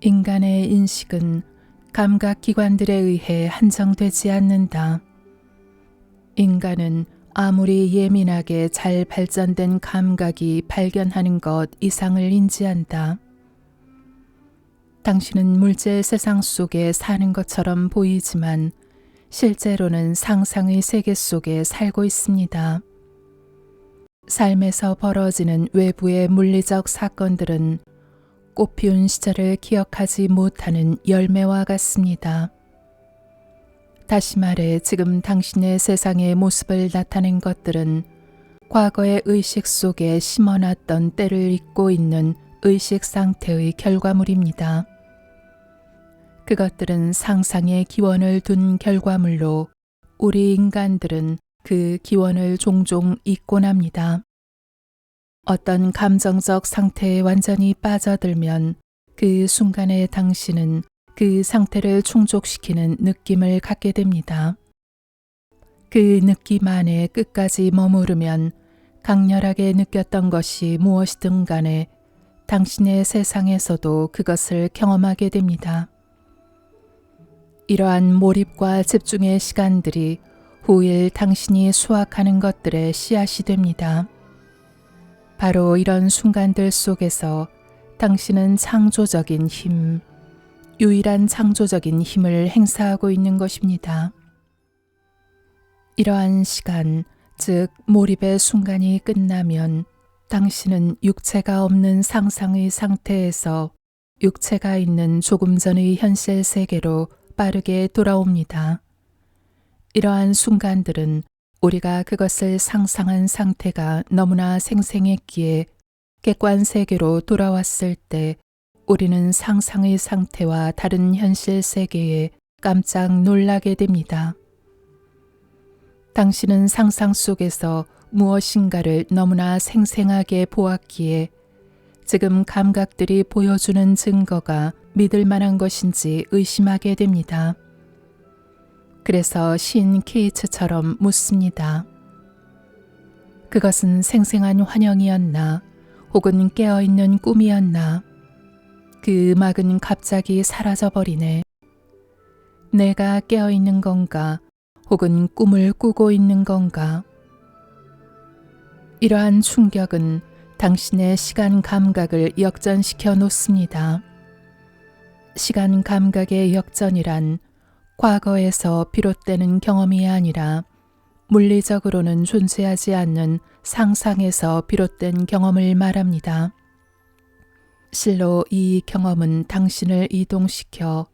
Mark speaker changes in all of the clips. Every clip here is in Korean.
Speaker 1: 인간의 인식은 감각기관들에 의해 한정되지 않는다. 인간은 아무리 예민하게 잘 발전된 감각이 발견하는 것 이상을 인지한다. 당신은 물질 세상 속에 사는 것처럼 보이지만 실제로는 상상의 세계 속에 살고 있습니다. 삶에서 벌어지는 외부의 물리적 사건들은 꽃피운 시절을 기억하지 못하는 열매와 같습니다. 다시 말해 지금 당신의 세상의 모습을 나타낸 것들은 과거의 의식 속에 심어놨던 때를 잊고 있는 의식 상태의 결과물입니다. 그것들은 상상의 기원을 둔 결과물로 우리 인간들은 그 기원을 종종 잊곤 합니다. 어떤 감정적 상태에 완전히 빠져들면 그 순간에 당신은 그 상태를 충족시키는 느낌을 갖게 됩니다. 그 느낌 안에 끝까지 머무르면 강렬하게 느꼈던 것이 무엇이든 간에 당신의 세상에서도 그것을 경험하게 됩니다. 이러한 몰입과 집중의 시간들이 후일 당신이 수확하는 것들의 씨앗이 됩니다. 바로 이런 순간들 속에서 당신은 창조적인 힘, 유일한 창조적인 힘을 행사하고 있는 것입니다. 이러한 시간, 즉 몰입의 순간이 끝나면 당신은 육체가 없는 상상의 상태에서 육체가 있는 조금 전의 현실 세계로 빠르게 돌아옵니다. 이러한 순간들은 우리가 그것을 상상한 상태가 너무나 생생했기에 객관 세계로 돌아왔을 때 우리는 상상의 상태와 다른 현실 세계에 깜짝 놀라게 됩니다. 당신은 상상 속에서 무엇인가를 너무나 생생하게 보았기에 지금 감각들이 보여주는 증거가 믿을 만한 것인지 의심하게 됩니다. 그래서 시인 케이츠처럼 묻습니다. 그것은 생생한 환영이었나 혹은 깨어있는 꿈이었나? 그 음악은 갑자기 사라져버리네. 내가 깨어있는 건가 혹은 꿈을 꾸고 있는 건가? 이러한 충격은 당신의 시간 감각을 역전시켜 놓습니다. 시간 감각의 역전이란 과거에서 비롯되는 경험이 아니라 물리적으로는 존재하지 않는 상상에서 비롯된 경험을 말합니다. 실로 이 경험은 당신을 이동시켜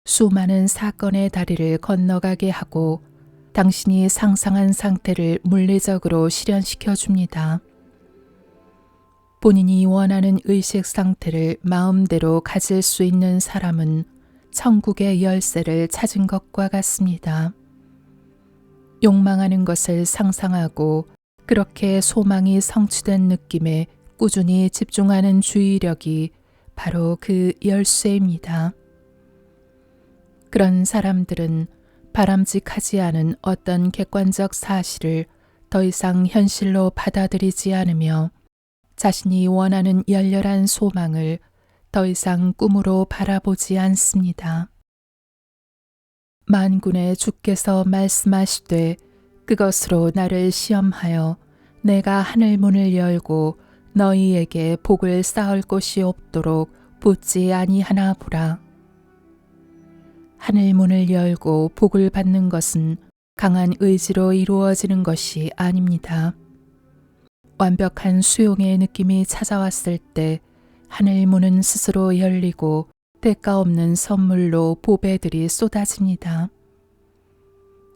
Speaker 1: 수많은 사건의 다리를 건너가게 하고 당신이 상상한 상태를 물리적으로 실현시켜 줍니다. 본인이 원하는 의식 상태를 마음대로 가질 수 있는 사람은 천국의 열쇠를 찾은 것과 같습니다. 욕망하는 것을 상상하고 그렇게 소망이 성취된 느낌에 꾸준히 집중하는 주의력이 바로 그 열쇠입니다. 그런 사람들은 바람직하지 않은 어떤 객관적 사실을 더 이상 현실로 받아들이지 않으며 자신이 원하는 열렬한 소망을 더 이상 꿈으로 바라보지 않습니다. 만군의 주께서 말씀하시되 그것으로 나를 시험하여 내가 하늘 문을 열고 너희에게 복을 쌓을 곳이 없도록 붙지 아니하나 보라. 하늘 문을 열고 복을 받는 것은 강한 의지로 이루어지는 것이 아닙니다. 완벽한 수용의 느낌이 찾아왔을 때 하늘 문은 스스로 열리고 대가 없는 선물로 보배들이 쏟아집니다.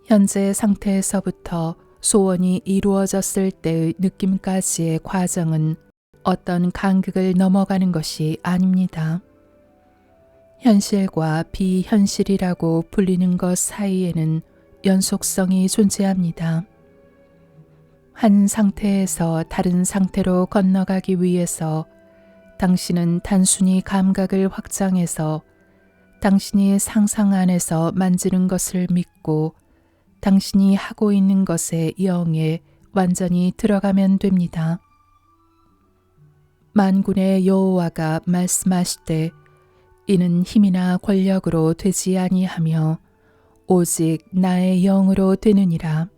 Speaker 1: 현재 상태에서부터 소원이 이루어졌을 때의 느낌까지의 과정은 어떤 간극을 넘어가는 것이 아닙니다. 현실과 비현실이라고 불리는 것 사이에는 연속성이 존재합니다. 한 상태에서 다른 상태로 건너가기 위해서 당신은 단순히 감각을 확장해서 당신이 상상 안에서 만지는 것을 믿고 당신이 하고 있는 것의 영에 완전히 들어가면 됩니다. 만군의 여호와가 말씀하시되 이는 힘이나 권력으로 되지 아니하며 오직 나의 영으로 되느니라.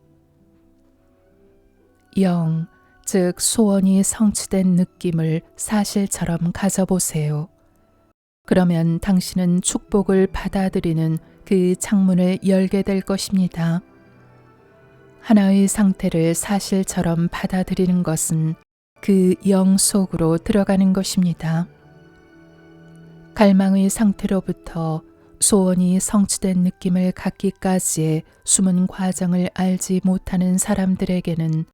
Speaker 1: 영, 즉 소원이 성취된 느낌을 사실처럼 가져보세요. 그러면 당신은 축복을 받아들이는 그 창문을 열게 될 것입니다. 하나의 상태를 사실처럼 받아들이는 것은 그 영 속으로 들어가는 것입니다. 갈망의 상태로부터 소원이 성취된 느낌을 갖기까지의 숨은 과정을 알지 못하는 사람들에게는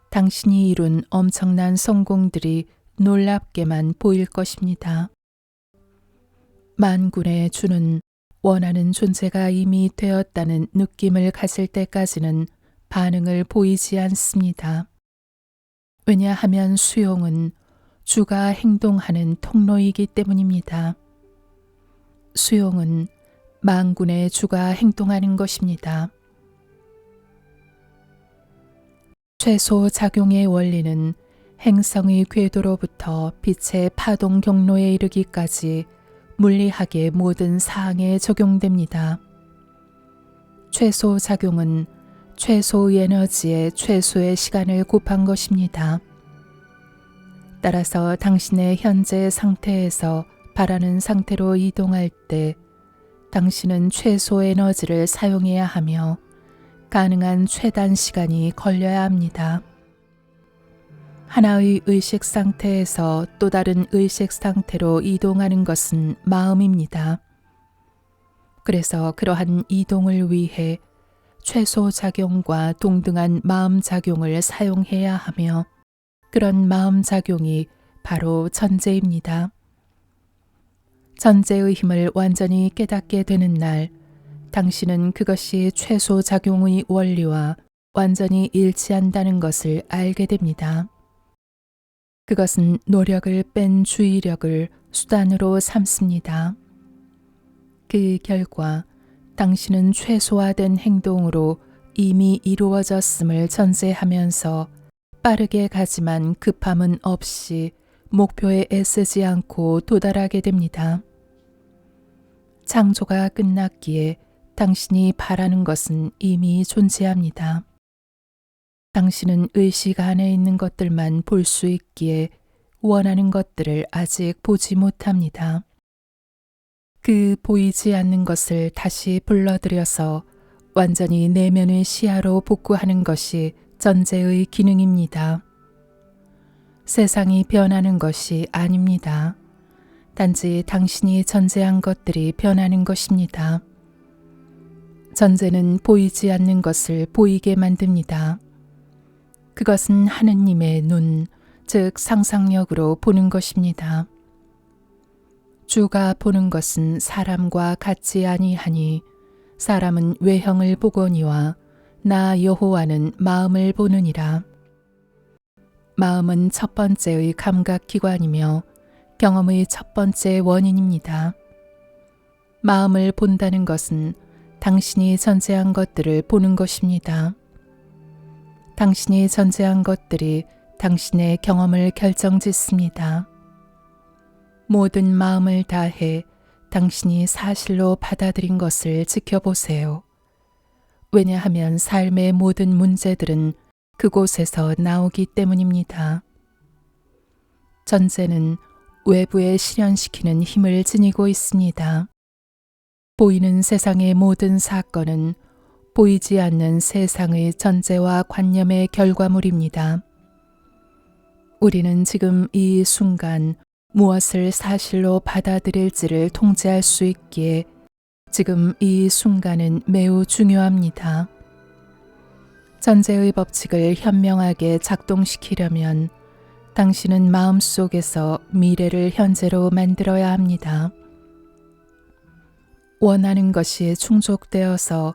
Speaker 1: 당신이 이룬 엄청난 성공들이 놀랍게만 보일 것입니다. 만군의 주는 원하는 존재가 이미 되었다는 느낌을 가질 때까지는 반응을 보이지 않습니다. 왜냐하면 수용은 주가 행동하는 통로이기 때문입니다. 수용은 만군의 주가 행동하는 것입니다. 최소 작용의 원리는 행성의 궤도로부터 빛의 파동 경로에 이르기까지 물리학의 모든 사항에 적용됩니다. 최소 작용은 최소 에너지의 최소의 시간을 곱한 것입니다. 따라서 당신의 현재 상태에서 바라는 상태로 이동할 때 당신은 최소 에너지를 사용해야 하며 가능한 최단 시간이 걸려야 합니다. 하나의 의식 상태에서 또 다른 의식 상태로 이동하는 것은 마음입니다. 그래서 그러한 이동을 위해 최소 작용과 동등한 마음 작용을 사용해야 하며 그런 마음 작용이 바로 전제입니다. 전제의 힘을 완전히 깨닫게 되는 날, 당신은 그것이 최소 작용의 원리와 완전히 일치한다는 것을 알게 됩니다. 그것은 노력을 뺀 주의력을 수단으로 삼습니다. 그 결과 당신은 최소화된 행동으로 이미 이루어졌음을 전제하면서 빠르게 가지만 급함은 없이 목표에 애쓰지 않고 도달하게 됩니다. 창조가 끝났기에 당신이 바라는 것은 이미 존재합니다. 당신은 의식 안에 있는 것들만 볼 수 있기에 원하는 것들을 아직 보지 못합니다. 그 보이지 않는 것을 다시 불러들여서 완전히 내면의 시야로 복구하는 것이 전제의 기능입니다. 세상이 변하는 것이 아닙니다. 단지 당신이 전제한 것들이 변하는 것입니다. 전제는 보이지 않는 것을 보이게 만듭니다. 그것은 하느님의 눈, 즉 상상력으로 보는 것입니다. 주가 보는 것은 사람과 같지 아니하니 사람은 외형을 보거니와 나 여호와는 마음을 보느니라. 마음은 첫 번째의 감각기관이며 경험의 첫 번째 원인입니다. 마음을 본다는 것은 당신이 전제한 것들을 보는 것입니다. 당신이 전제한 것들이 당신의 경험을 결정짓습니다. 모든 마음을 다해 당신이 사실로 받아들인 것을 지켜보세요. 왜냐하면 삶의 모든 문제들은 그곳에서 나오기 때문입니다. 전제는 외부에 실현시키는 힘을 지니고 있습니다. 보이는 세상의 모든 사건은 보이지 않는 세상의 전제와 관념의 결과물입니다. 우리는 지금 이 순간 무엇을 사실로 받아들일지를 통제할 수 있기에 지금 이 순간은 매우 중요합니다. 전제의 법칙을 현명하게 작동시키려면 당신은 마음속에서 미래를 현재로 만들어야 합니다. 원하는 것이 충족되어서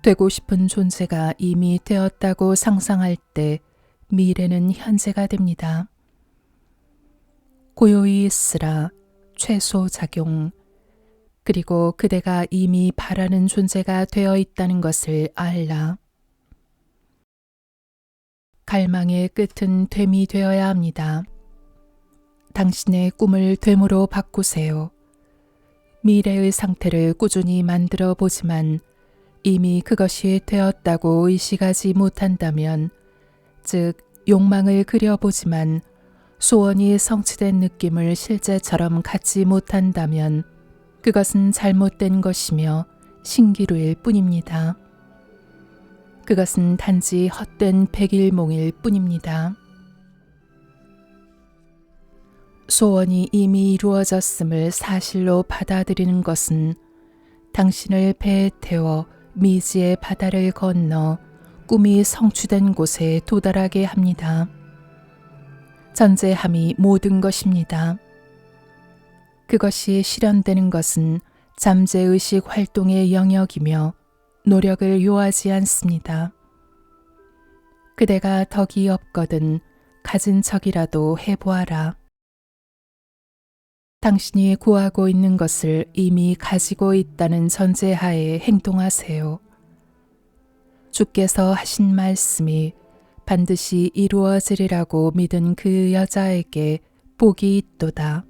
Speaker 1: 되고 싶은 존재가 이미 되었다고 상상할 때 미래는 현재가 됩니다. 고요히 있으라, 최소 작용, 그리고 그대가 이미 바라는 존재가 되어 있다는 것을 알라. 갈망의 끝은 됨이 되어야 합니다. 당신의 꿈을 됨으로 바꾸세요. 미래의 상태를 꾸준히 만들어 보지만 이미 그것이 되었다고 의식하지 못한다면, 즉 욕망을 그려보지만 소원이 성취된 느낌을 실제처럼 갖지 못한다면 그것은 잘못된 것이며 신기루일 뿐입니다. 그것은 단지 헛된 백일몽일 뿐입니다. 소원이 이미 이루어졌음을 사실로 받아들이는 것은 당신을 배에 태워 미지의 바다를 건너 꿈이 성취된 곳에 도달하게 합니다. 전제함이 모든 것입니다. 그것이 실현되는 것은 잠재의식 활동의 영역이며 노력을 요하지 않습니다. 그대가 덕이 없거든 가진 척이라도 해보아라. 당신이 구하고 있는 것을 이미 가지고 있다는 전제하에 행동하세요. 주께서 하신 말씀이 반드시 이루어지리라고 믿은 그 여자에게 복이 있도다.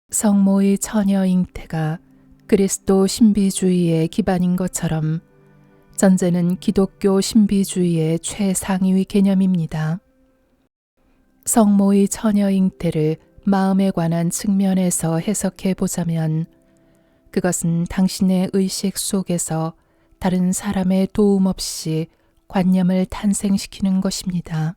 Speaker 1: 성모의 처녀 잉태가 그리스도 신비주의의 기반인 것처럼 전제는 기독교 신비주의의 최상위 개념입니다. 성모의 처녀 잉태를 마음에 관한 측면에서 해석해 보자면 그것은 당신의 의식 속에서 다른 사람의 도움 없이 관념을 탄생시키는 것입니다.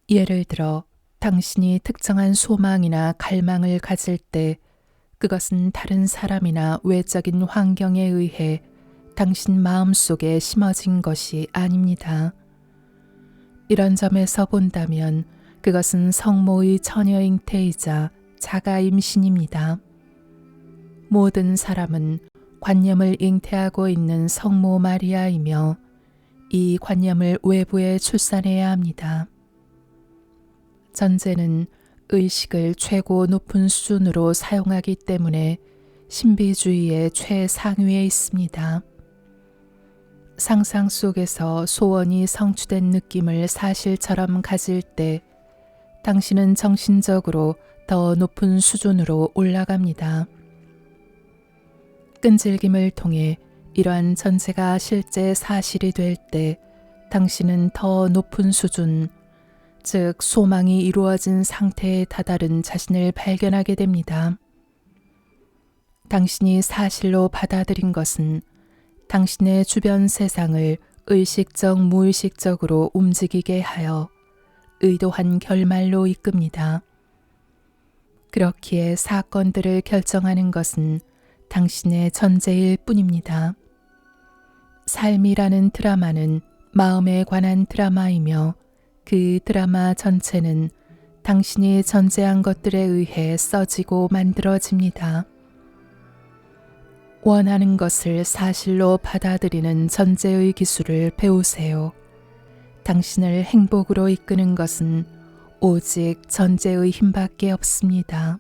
Speaker 1: 예를 들어 당신이 특정한 소망이나 갈망을 가질 때 그것은 다른 사람이나 외적인 환경에 의해 당신 마음속에 심어진 것이 아닙니다. 이런 점에서 본다면 그것은 성모의 처녀 잉태이자 자가 임신입니다. 모든 사람은 관념을 잉태하고 있는 성모 마리아이며 이 관념을 외부에 출산해야 합니다. 전제는 의식을 최고 높은 수준으로 사용하기 때문에 신비주의의 최상위에 있습니다. 상상 속에서 소원이 성취된 느낌을 사실처럼 가질 때 당신은 정신적으로 더 높은 수준으로 올라갑니다. 끈질김을 통해 이러한 전제가 실제 사실이 될 때 당신은 더 높은 수준, 즉 소망이 이루어진 상태에 다다른 자신을 발견하게 됩니다. 당신이 사실로 받아들인 것은 당신의 주변 세상을 의식적 무의식적으로 움직이게 하여 의도한 결말로 이끕니다. 그렇기에 사건들을 결정하는 것은 당신의 전제일 뿐입니다. 삶이라는 드라마는 마음에 관한 드라마이며 그 드라마 전체는 당신이 전제한 것들에 의해 써지고 만들어집니다. 원하는 것을 사실로 받아들이는 전제의 기술을 배우세요. 당신을 행복으로 이끄는 것은 오직 전제의 힘밖에 없습니다.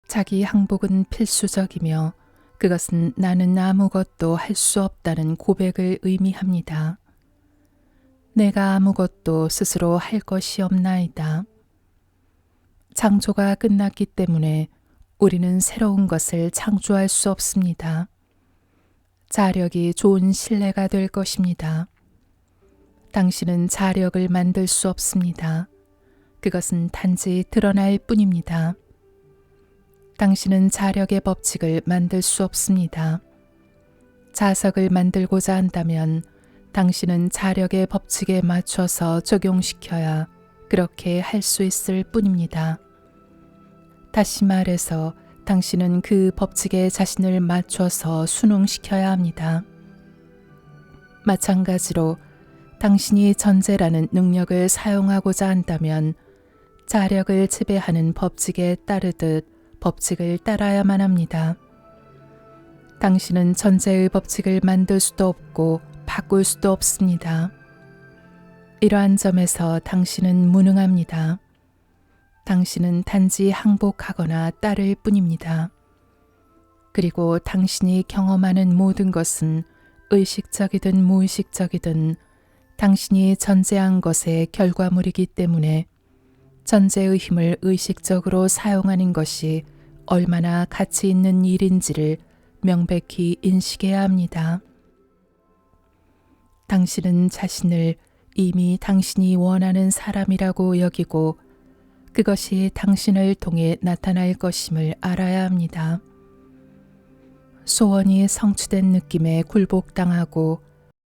Speaker 1: 자기 항복은 필수적이며 그것은 나는 아무것도 할 수 없다는 고백을 의미합니다. 내가 아무것도 스스로 할 것이 없나이다. 창조가 끝났기 때문에 우리는 새로운 것을 창조할 수 없습니다. 자력이 좋은 신뢰가 될 것입니다. 당신은 자력을 만들 수 없습니다. 그것은 단지 드러날 뿐입니다. 당신은 자력의 법칙을 만들 수 없습니다. 자석을 만들고자 한다면 당신은 자력의 법칙에 맞춰서 적용시켜야 그렇게 할 수 있을 뿐입니다. 다시 말해서 당신은 그 법칙에 자신을 맞춰서 순응시켜야 합니다. 마찬가지로 당신이 전제라는 능력을 사용하고자 한다면 자력을 지배하는 법칙에 따르듯 법칙을 따라야만 합니다. 당신은 전제의 법칙을 만들 수도 없고 바꿀 수도 없습니다. 이러한 점에서 당신은 무능합니다. 당신은 단지 항복하거나 따를 뿐입니다. 그리고 당신이 경험하는 모든 것은 의식적이든 무의식적이든 당신이 전제한 것의 결과물이기 때문에 전제의 힘을 의식적으로 사용하는 것이 얼마나 가치 있는 일인지를 명백히 인식해야 합니다. 당신은 자신을 이미 당신이 원하는 사람이라고 여기고 그것이 당신을 통해 나타날 것임을 알아야 합니다. 소원이 성취된 느낌에 굴복당하고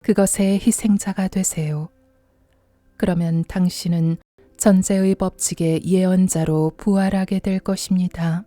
Speaker 1: 그것의 희생자가 되세요. 그러면 당신은 전제의 법칙의 예언자로 부활하게 될 것입니다.